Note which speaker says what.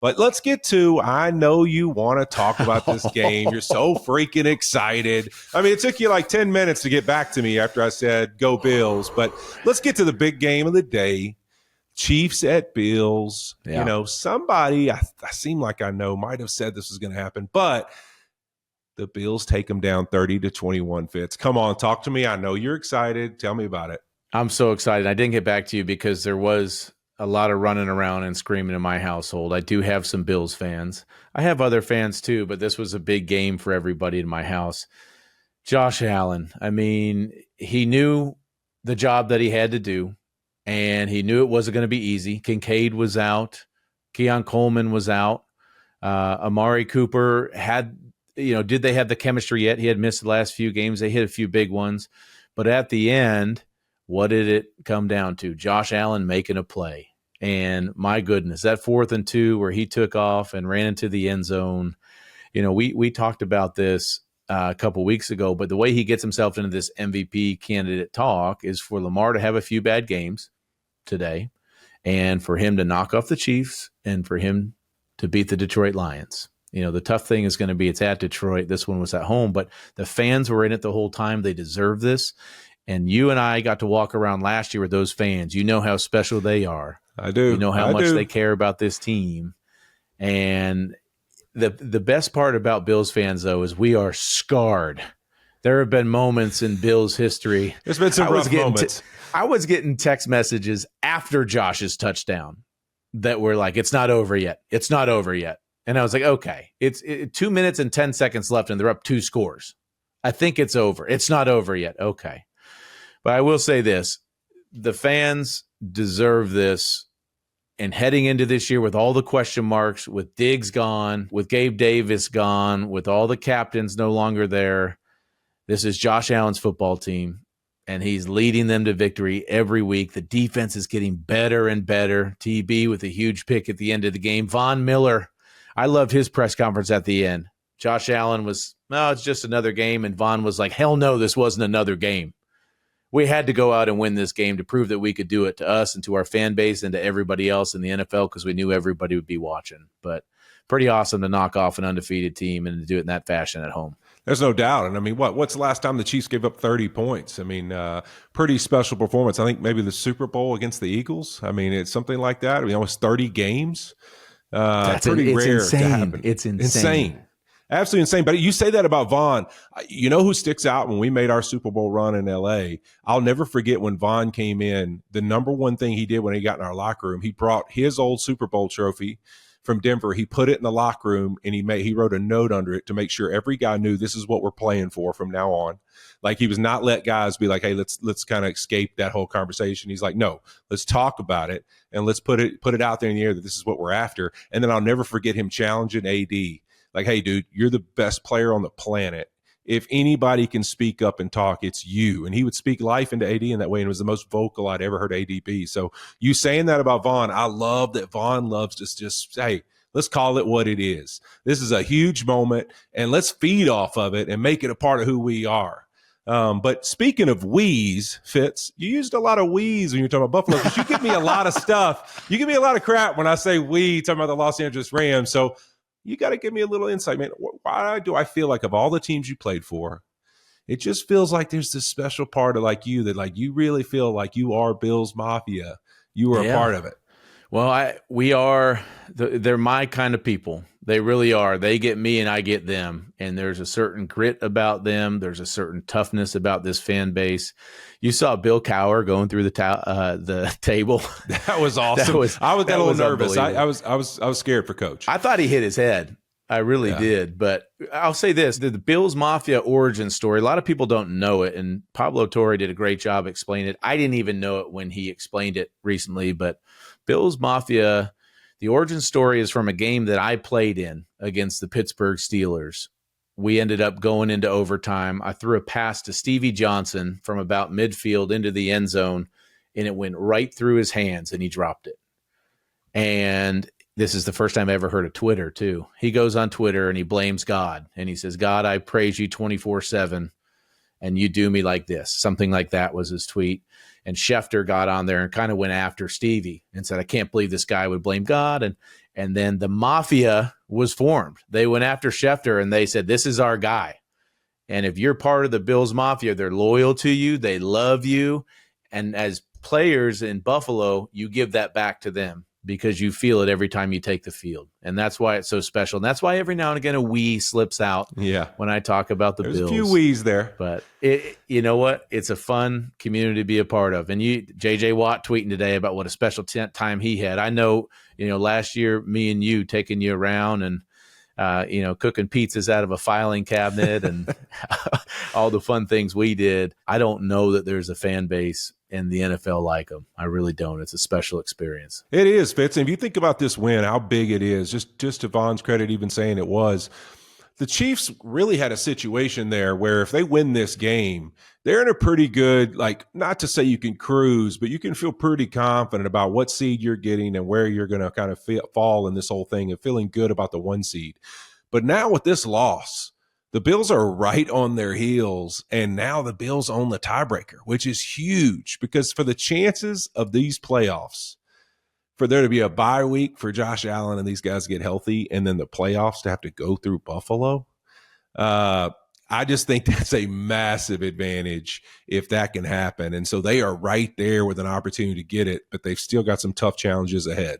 Speaker 1: But let's get to, I know you want to talk about this game. You're so freaking excited. I mean, it took you like 10 minutes to get back to me after I said, go Bills. But let's get to the big game of the day. Chiefs at Bills.
Speaker 2: Yeah.
Speaker 1: You know, somebody, I seem like I know, might have said this was going to happen. But the Bills take them down 30-21, Fitz. Come on, talk to me. I know you're excited. Tell me about it.
Speaker 2: I'm so excited. I didn't get back to you because there was a lot of running around and screaming in my household. I do have some Bills fans. I have other fans too, but this was a big game for everybody in my house. Josh Allen, I mean, he knew the job that he had to do, and he knew it wasn't going to be easy. Kincaid was out. Keon Coleman was out. Amari Cooper had, did they have the chemistry yet? He had missed the last few games. They hit a few big ones. But at the end, what did it come down to? Josh Allen making a play. And my goodness, that 4th and 2 where he took off and ran into the end zone. We talked about this a couple weeks ago, but the way he gets himself into this MVP candidate talk is for Lamar to have a few bad games today and for him to knock off the Chiefs and for him to beat the Detroit Lions. The tough thing is going to be it's at Detroit. This one was at home, but the fans were in it the whole time. They deserve this. And you and I got to walk around last year with those fans. You know how special they are.
Speaker 1: I do.
Speaker 2: You know how much they care about this team. And the best part about Bills fans, though, is we are scarred. There have been moments in Bills history.
Speaker 1: There's been some rough moments.
Speaker 2: I was getting text messages after Josh's touchdown that were like, it's not over yet. It's not over yet. And I was like, okay, it's 2 minutes and 10 seconds left, and they're up 2 scores. I think it's over. It's not over yet. Okay. But I will say this, the fans deserve this. And heading into this year with all the question marks, with Diggs gone, with Gabe Davis gone, with all the captains no longer there, this is Josh Allen's football team, and he's leading them to victory every week. The defense is getting better and better. TB with a huge pick at the end of the game. Von Miller, I loved his press conference at the end. Josh Allen was, it's just another game, and Von was like, hell no, this wasn't another game. We had to go out and win this game to prove that we could do it to us and to our fan base and to everybody else in the NFL because we knew everybody would be watching. But pretty awesome to knock off an undefeated team and to do it in that fashion at home.
Speaker 1: There's no doubt. And I mean, what's the last time the Chiefs gave up 30 points? I mean, pretty special performance. I think maybe the Super Bowl against the Eagles. I mean, it's something like that. I mean, almost 30 games. That's pretty rare
Speaker 2: insane.
Speaker 1: to happen.
Speaker 2: It's insane.
Speaker 1: Absolutely insane. But you say that about Vaughn. You know who sticks out when we made our Super Bowl run in L.A.? I'll never forget when Vaughn came in. The number one thing he did when he got in our locker room, he brought his old Super Bowl trophy from Denver. He put it in the locker room, and he wrote a note under it to make sure every guy knew this is what we're playing for from now on. Like, he was not let guys be like, hey, let's kind of escape that whole conversation. He's like, no, let's talk about it, and let's put it out there in the air that this is what we're after. And then I'll never forget him challenging AD. Like, hey, dude, you're the best player on the planet. If anybody can speak up and talk, it's you. And he would speak life into AD in that way, and it was the most vocal I'd ever heard AD be. So you saying that about Vaughn, I love that Vaughn loves to just say, let's call it what it is. This is a huge moment, and let's feed off of it and make it a part of who we are. But speaking of wheeze, Fitz, you used a lot of wheeze when you're talking about Buffalo, because you give me a lot of stuff. You give me a lot of crap when I say we, talking about the Los Angeles Rams. So you got to give me a little insight, man. Why do I feel like of all the teams you played for, it just feels like there's this special part of like you that like you really feel like you are Bills Mafia. You were a part of it.
Speaker 2: Well, they're my kind of people. They really are. They get me and I get them. And there's a certain grit about them. There's a certain toughness about this fan base. You saw Bill Cowher going through the table.
Speaker 1: That was awesome. I was a little nervous. I was scared for Coach.
Speaker 2: I thought he hit his head. I really did. But I'll say this, the Bills Mafia origin story, a lot of people don't know it. And Pablo Torre did a great job explaining it. I didn't even know it when he explained it recently, but Bills Mafia, the origin story is from a game that I played in against the Pittsburgh Steelers. We ended up going into overtime. I threw a pass to Stevie Johnson from about midfield into the end zone, and it went right through his hands, and he dropped it. And this is the first time I ever heard of Twitter, too. He goes on Twitter, and he blames God, and he says, God, I praise you 24/7, and you do me like this. Something like that was his tweet. And Schefter got on there and kind of went after Stevie and said, I can't believe this guy would blame God. And And then the Mafia was formed. They went after Schefter and they said, this is our guy. And if you're part of the Bills Mafia, they're loyal to you. They love you. And as players in Buffalo, you give that back to them because you feel it every time you take the field. And that's why it's so special. And that's why every now and again a wee slips out when I talk about the Bills.
Speaker 1: There's a few wees there.
Speaker 2: But you know what? It's a fun community to be a part of. And J.J. Watt tweeting today about what a special time he had. I know, last year, me and you taking you around and cooking pizzas out of a filing cabinet and all the fun things we did. I don't know that there's a fan base in the NFL like them. I really don't. It's a special experience.
Speaker 1: It is, Fitz. And if you think about this win, how big it is, just to Von's credit, even saying it was, the Chiefs really had a situation there where if they win this game, they're in a pretty good, not to say you can cruise, but you can feel pretty confident about what seed you're getting and where you're going to kind of fall in this whole thing and feeling good about the 1 seed. But now with this loss, the Bills are right on their heels, and now the Bills own the tiebreaker, which is huge because for the chances of these playoffs, for there to be a bye week for Josh Allen and these guys to get healthy, and then the playoffs to have to go through Buffalo, I just think that's a massive advantage if that can happen. And so they are right there with an opportunity to get it, but they've still got some tough challenges ahead.